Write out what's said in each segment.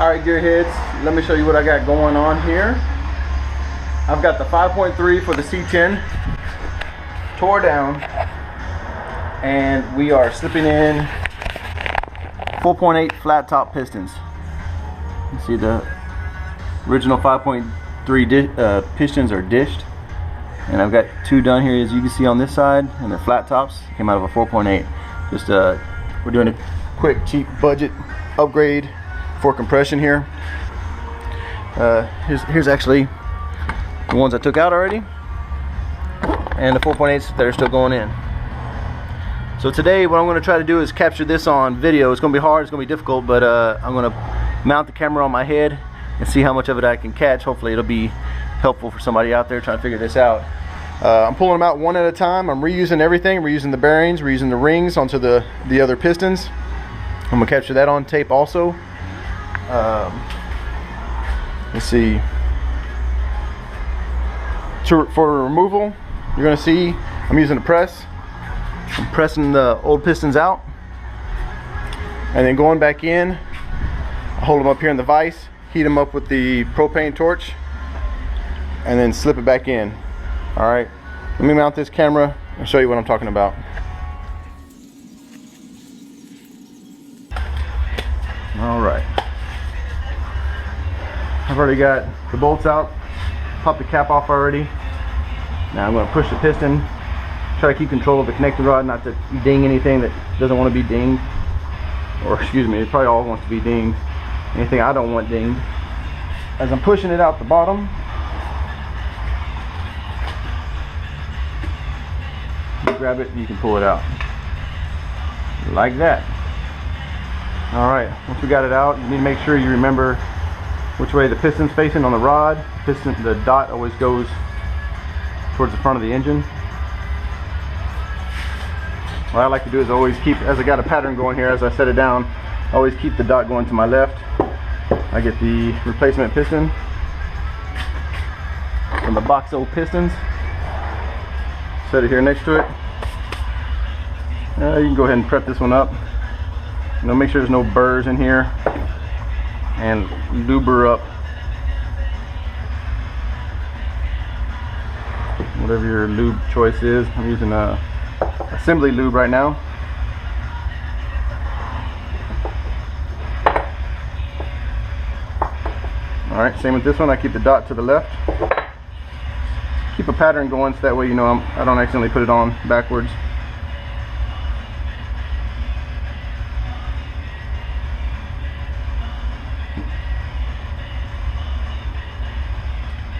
Alright, gearheads, let me show you what I got going on here. I've got the 5.3 for the C10 tore down, and we are slipping in 4.8 flat top pistons. You see the original 5.3 pistons are dished, and I've got two done here, as you can see on this side, and they're flat tops. Came out of a 4.8. Just we're doing a quick, cheap budget upgrade for compression here. Here's actually the ones I took out already, and the 4.8s that are still going in. So today what I'm going to try to do is capture this on video. It's going to be hard, it's going to be difficult, but I'm going to mount the camera on my head and see how much of it I can catch. Hopefully it'll be helpful for somebody out there trying to figure this out. I'm pulling them out one at a time. I'm reusing everything, reusing the bearings, reusing the rings onto the other pistons. I'm going to capture that on tape also. Let's see. For removal, you're going to see I'm using a press. I'm pressing the old pistons out, and then going back in, I hold them up here in the vise, heat them up with the propane torch, and then slip it back in. Alright, let me mount this camera and show you what I'm talking about. Alright, I've already got the bolts out, popped the cap off already. Now I'm going to push the piston, try to keep control of the connecting rod, not to ding anything that doesn't want to be dinged. Or excuse me, it probably all wants to be dinged. Anything I don't want dinged. As I'm pushing it out the bottom, you grab it and you can pull it out. Like that. Alright, once we got it out, you need to make sure you remember which way the piston's facing on the rod. The dot always goes towards the front of the engine. What I like to do is always keep, as I got a pattern going here, as I set it down, I always keep the dot going to my left. I get the replacement piston from the box old pistons. Set it here next to it. You can go ahead and prep this one up. You know, make sure there's no burrs in here, and lube her up. Whatever your lube choice is. I'm using a assembly lube right now. Alright, same with this one. I keep the dot to the left. Keep a pattern going so that way you know I don't accidentally put it on backwards.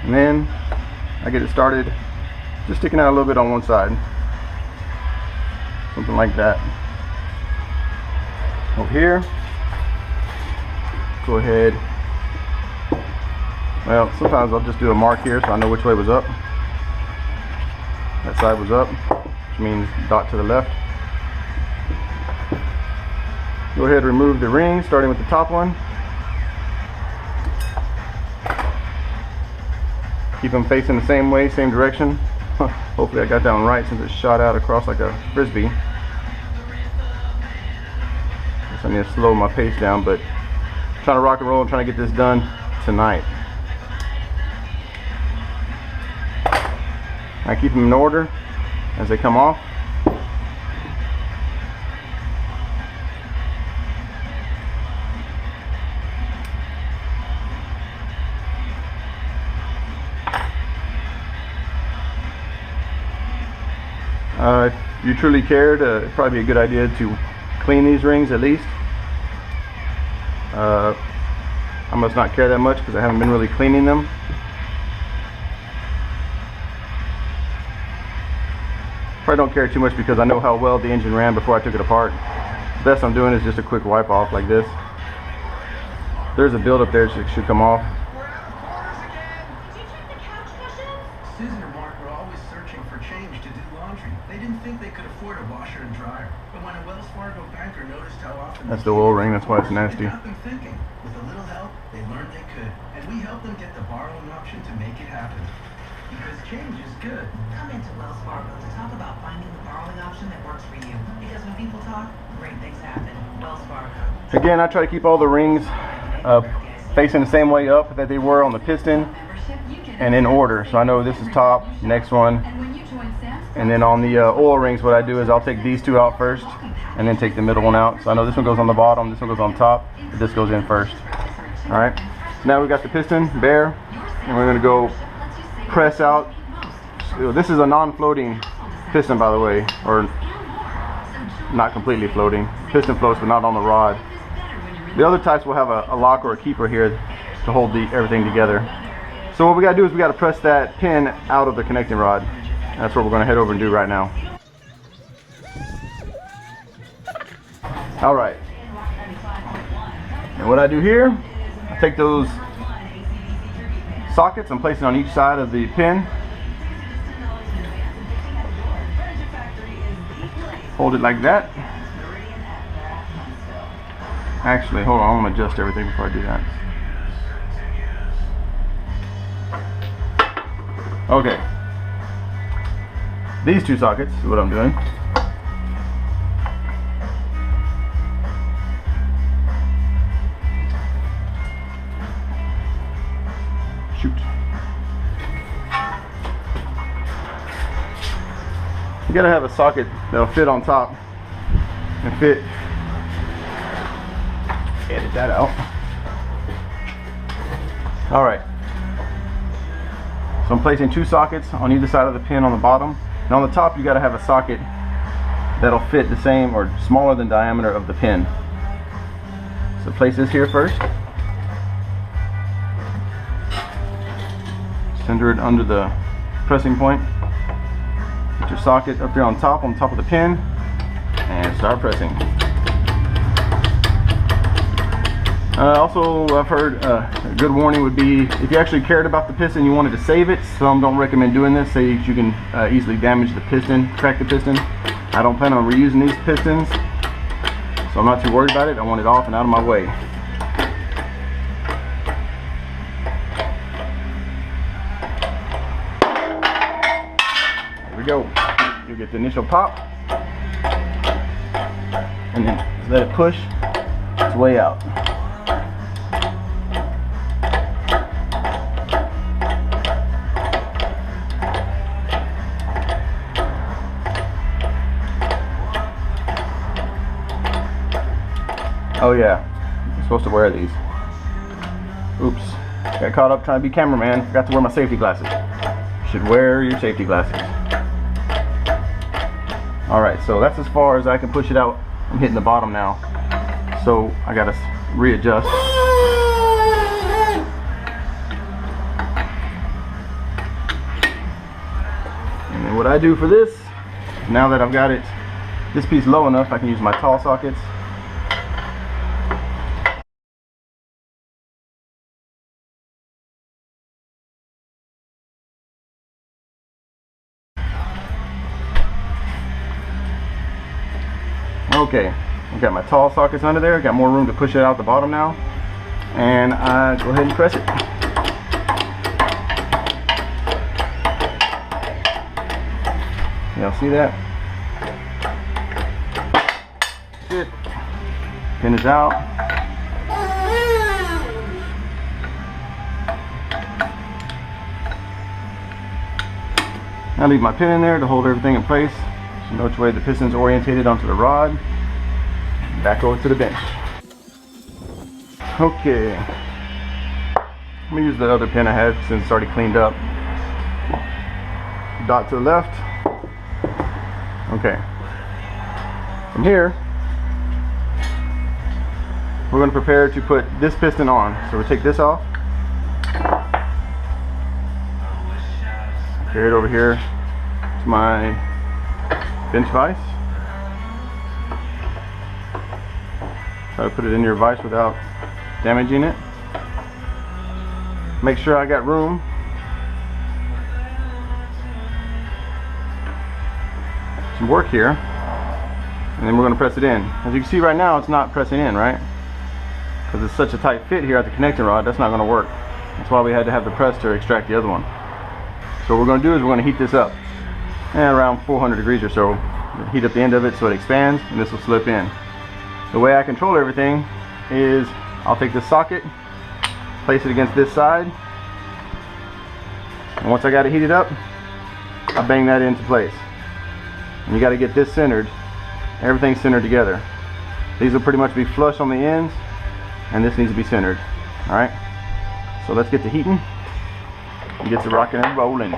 And then I get it started just sticking out a little bit on one side. Something like that. Over here, go ahead. Well, sometimes I'll just do a mark here so I know which way was up. That side was up, which means dot to the left. Go ahead and remove the ring, starting with the top one. Keep them facing the same way, same direction. Hopefully I got that one right since it shot out across like a frisbee. Guess I need to slow my pace down, but I'm trying to rock and roll and trying to get this done tonight. I keep them in order as they come off. If you truly cared, it'd probably be a good idea to clean these rings at least. I must not care that much because I haven't been really cleaning them. Probably don't care too much because I know how well the engine ran before I took it apart. The best I'm doing is just a quick wipe off like this. There's a build up there that should come off. Susan or Mark were always searching for change to do laundry. They didn't think they could afford a washer and dryer. But when a Wells Fargo banker noticed how often... That's the oil ring, that's why it's nasty. It got them thinking. With a little help, they learned they could. And we helped them get the borrowing option to make it happen. Because change is good. Come into Wells Fargo to talk about finding the borrowing option that works for you. Because when people talk, great things happen. Wells Fargo. Again, I try to keep all the rings facing the same way up that they were on the piston and in order. So I know this is top, next one, and then on the oil rings what I do is I'll take these two out first and then take the middle one out. So I know this one goes on the bottom, this one goes on top, but this goes in first. Alright, so now we've got the piston bare, and we're going to go press out. So this is a non-floating piston, by the way, or not completely floating. Piston floats but not on the rod. The other types will have a lock or a keeper here to hold everything together. So what we got to do is we got to press that pin out of the connecting rod. That's what we're going to head over and do right now. Alright, and what I do here, I take those sockets and place it on each side of the pin. Hold it like that. Actually, hold on, I'm going to adjust everything before I do that. Okay. These two sockets is what I'm doing. Shoot. You gotta have a socket that'll fit on top and fit. Edit that out. Alright. So I'm placing two sockets on either side of the pin on the bottom. And on the top you gotta have a socket that'll fit the same or smaller than diameter of the pin. So place this here first. Center it under the pressing point. Put your socket up here on top of the pin, and start pressing. Also, I've heard a good warning would be if you actually cared about the piston, you wanted to save it. Some don't recommend doing this. Say you can easily damage the piston, crack the piston. I don't plan on reusing these pistons, so I'm not too worried about it. I want it off and out of my way. There we go. You get the initial pop, and then let it push its way out. Oh yeah, I'm supposed to wear these. Oops, got caught up trying to be cameraman. Forgot to wear my safety glasses. You should wear your safety glasses. Alright, so that's as far as I can push it out. I'm hitting the bottom now, so I gotta readjust. And then what I do for this, now that I've got it, this piece low enough, I can use my tall sockets. Okay, I've got my tall sockets under there, got more room to push it out the bottom now, and I go ahead and press it. Y'all see that? That's it. Pin is out. I leave my pin in there to hold everything in place. So you know which way the piston's orientated onto the rod. Back over to the bench. Okay. I'm gonna use the other pin I had since it's already cleaned up. Dot to the left. Okay. From here, we're going to prepare to put this piston on. So we take this off. Carry it over here to my bench vise. Try to put it in your vise without damaging it. Make sure I got room. To work here, and then we're going to press it in. As you can see right now, it's not pressing in, right? Because it's such a tight fit here at the connecting rod, that's not going to work. That's why we had to have the press to extract the other one. So what we're going to do is we're going to heat this up around 400 degrees or so. Heat up the end of it so it expands, and this will slip in. The way I control everything is I'll take this socket, place it against this side, and once I got it heated up, I bang that into place. And you got to get this centered, everything centered together. These will pretty much be flush on the ends, and this needs to be centered. Alright, so let's get to heating and get to rocking and rolling.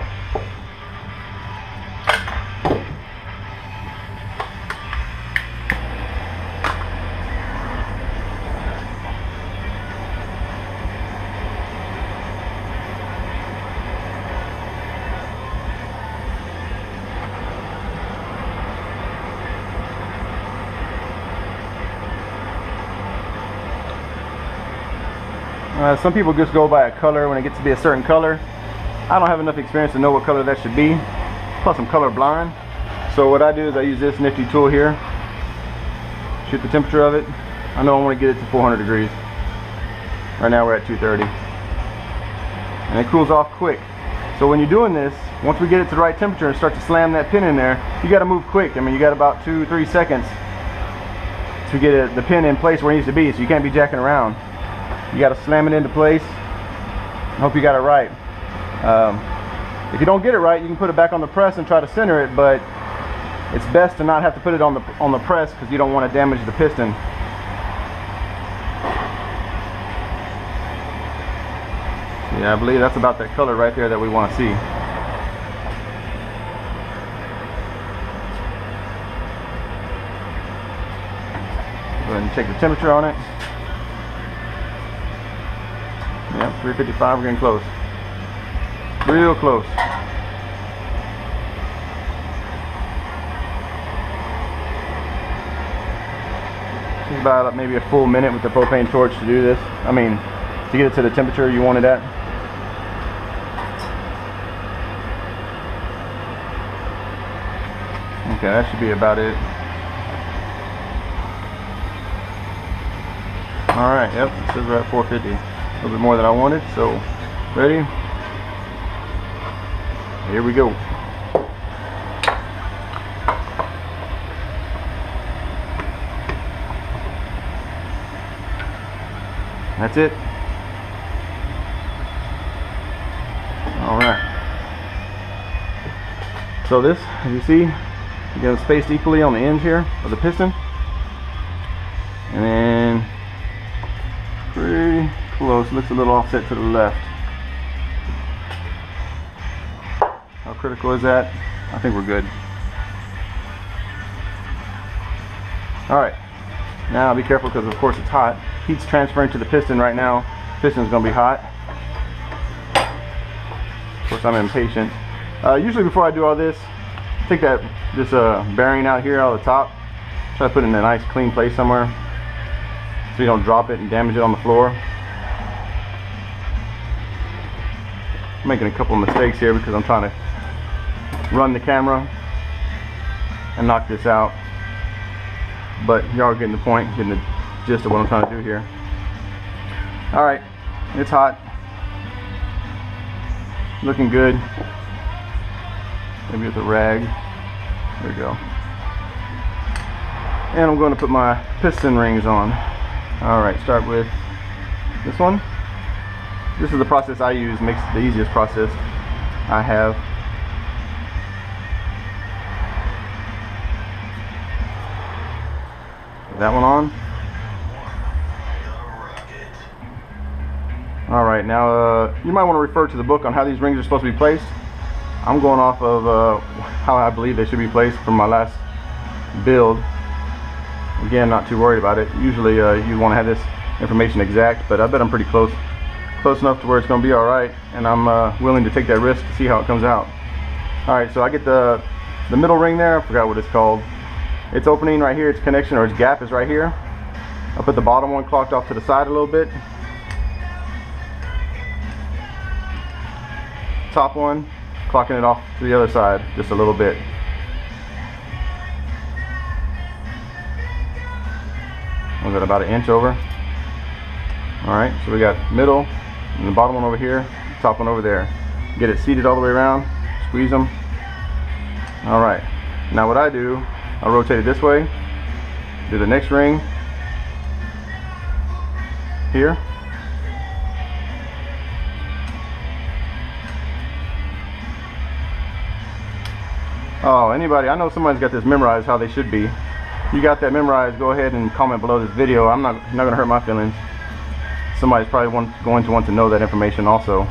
Some people just go by a color when it gets to be a certain color. I don't have enough experience to know what color that should be. Plus I'm color blind. So what I do is I use this nifty tool here. Shoot the temperature of it. I know I want to get it to 400 degrees. Right now we're at 230. And it cools off quick. So when you're doing this, once we get it to the right temperature and start to slam that pin in there, you got to move quick. I mean, you got about 2-3 seconds to get the pin in place where it needs to be. So you can't be jacking around. You got to slam it into place. I hope you got it right. If you don't get it right, you can put it back on the press and try to center it, but it's best to not have to put it on the press because you don't want to damage the piston. Yeah, I believe that's about that color right there that we want to see. Go ahead and check the temperature on it. Yep, 355, we're getting close. Real close. It's about maybe a full minute with the propane torch to do this. I mean, to get it to the temperature you want it at. Okay, that should be about it. Alright, yep, it says we're at 450. A little bit more than I wanted, so ready? Here we go. That's it. Alright. So this, as you see, you got them spaced equally on the ends here of the piston. And then pretty close, looks a little offset to the left. How critical is that? I think we're good. Alright, now be careful because of course it's hot. Heat's transferring to the piston right now. Piston's going to be hot. Of course I'm impatient. Usually before I do all this, take this bearing out here out of the top. Try to put it in a nice clean place somewhere so you don't drop it and damage it on the floor. I'm making a couple of mistakes here because I'm trying to run the camera and knock this out, but y'all are getting the point, getting the gist of what I'm trying to do here. Alright, it's hot, looking good. Maybe with a rag. There we go. And I'm going to put my piston rings on. Alright, start with this one. This is the process I use, makes it the easiest process I have. Put that one on. Alright, now you might want to refer to the book on how these rings are supposed to be placed. I'm going off of how I believe they should be placed from my last build. Again, not too worried about it. Usually you want to have this information exact, but I bet I'm pretty close enough to where it's going to be alright, and I'm willing to take that risk to see how it comes out. Alright, so I get the middle ring there. I forgot what it's called. Its opening right here, its connection or its gap is right here. I'll put the bottom one clocked off to the side a little bit. Top one, clocking it off to the other side just a little bit. I'll get about an inch over. Alright, so we got middle and the bottom one over here, top one over there. Get it seated all the way around, squeeze them. Alright, now what I do, I'll rotate it this way, do the next ring here, Oh, anybody, I know somebody's got this memorized how they should be. You got that memorized, go ahead and comment below this video. I'm not gonna hurt my feelings. Somebody's probably going to want to know that information also.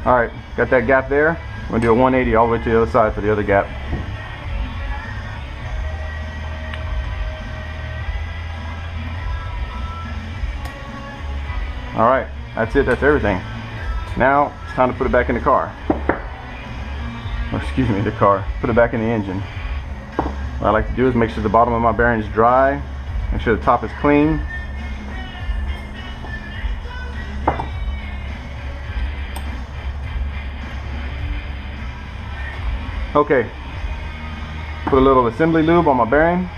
Alright, got that gap there. I'm gonna do a 180 all the way to the other side for the other gap. Alright, that's it, that's everything. Now it's time to put it back in the car. Or excuse me, the car. Put it back in the engine. What I like to do is make sure the bottom of my bearing is dry, make sure the top is clean. Okay, put a little assembly lube on my bearing.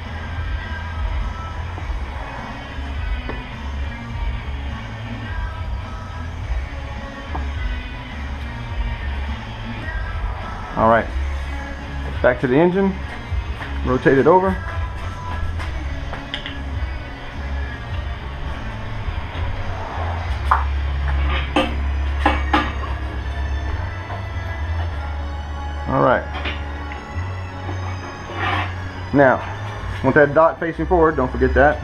Alright, back to the engine, rotate it over. Alright, now, want that dot facing forward, don't forget that.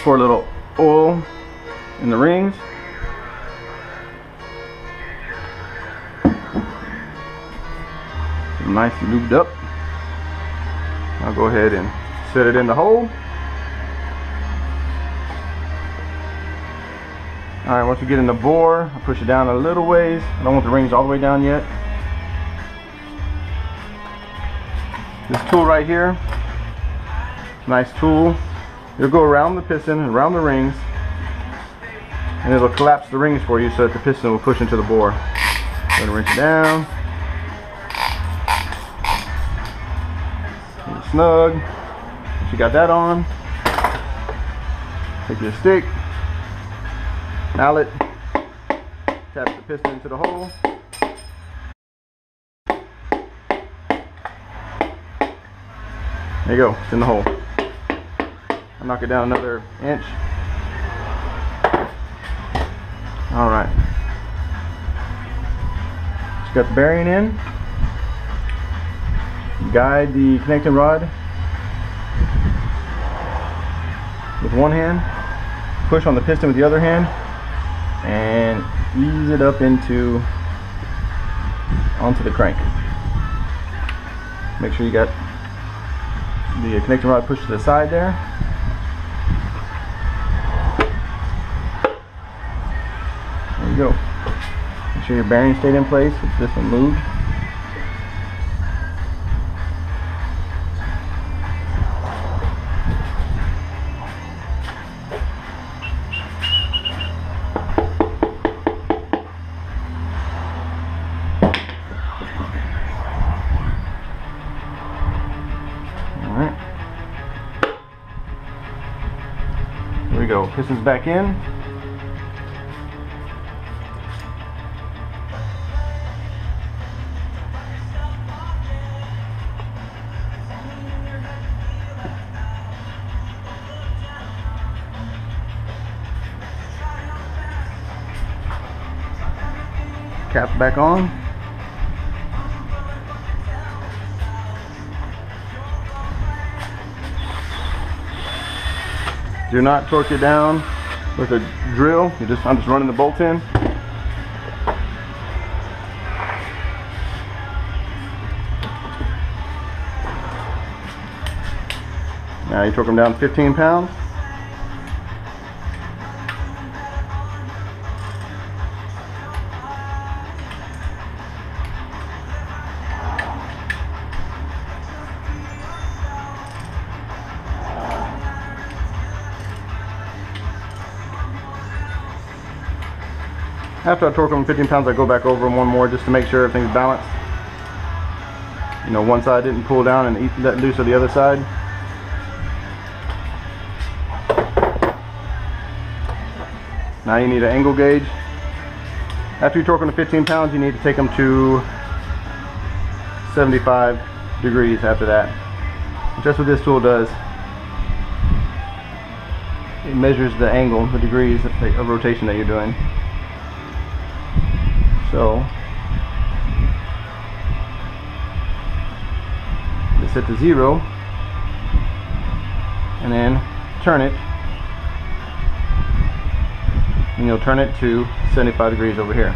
Pour a little oil in the rings. Nice and lubed up. I'll go ahead and set it in the hole. Alright, once we get in the bore, I'll push it down a little ways. I don't want the rings all the way down yet. This tool right here, nice tool. It'll go around the piston and around the rings, and it'll collapse the rings for you so that the piston will push into the bore. Going to wrench it down. Get it snug. Once you got that on, take your stick, mallet, tap the piston into the hole. There you go, it's in the hole. I'll knock it down another inch. Alright. Just got the bearing in. Guide the connecting rod with one hand. Push on the piston with the other hand. And ease it up onto the crank. Make sure you got the connecting rod pushed to the side there. There you go. Make sure your bearing stayed in place with this one moved. Alright. There we go. Pistons back in. Cap back on. Do not torque it down with a drill. I'm just running the bolts in. Now you torque them down 15 pounds. After I torque them 15 pounds, I go back over them one more just to make sure everything's balanced. You know, one side didn't pull down and let loose of the other side. Now you need an angle gauge. After you torque them to 15 pounds, you need to take them to 75 degrees after that. Just what this tool does. it measures the angle, the degrees of rotation that you're doing. So just set to 0 and then turn it, and you'll turn it to 75 degrees over here.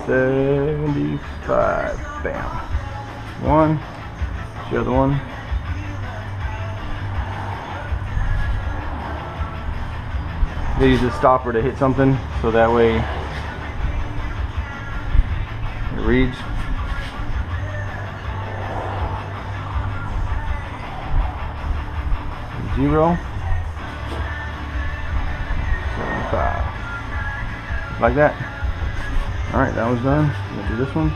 75, bam. One, the other one. They use a stopper to hit something, so that way it reads. Zero. 75. Like that. Alright, that was done. I'm gonna do this one.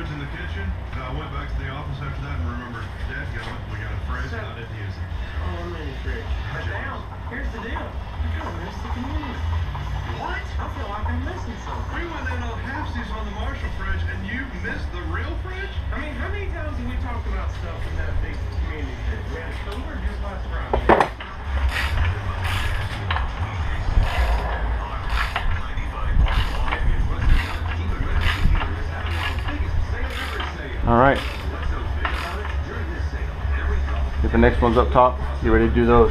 In the kitchen. I went back to the office after that and remembered, dadgummit, we got a fridge and I didn't use it. Oh, mini fridge. But now, here's the deal. I kind of miss the community. What? I feel like I'm missing something. We went in on halfsies on the Marshall fridge and you missed the real fridge? I mean, how many times have we talked about stuff in that big community fridge? We had a cooler just last Friday. Alright. Get the next ones up top. Get ready to do those.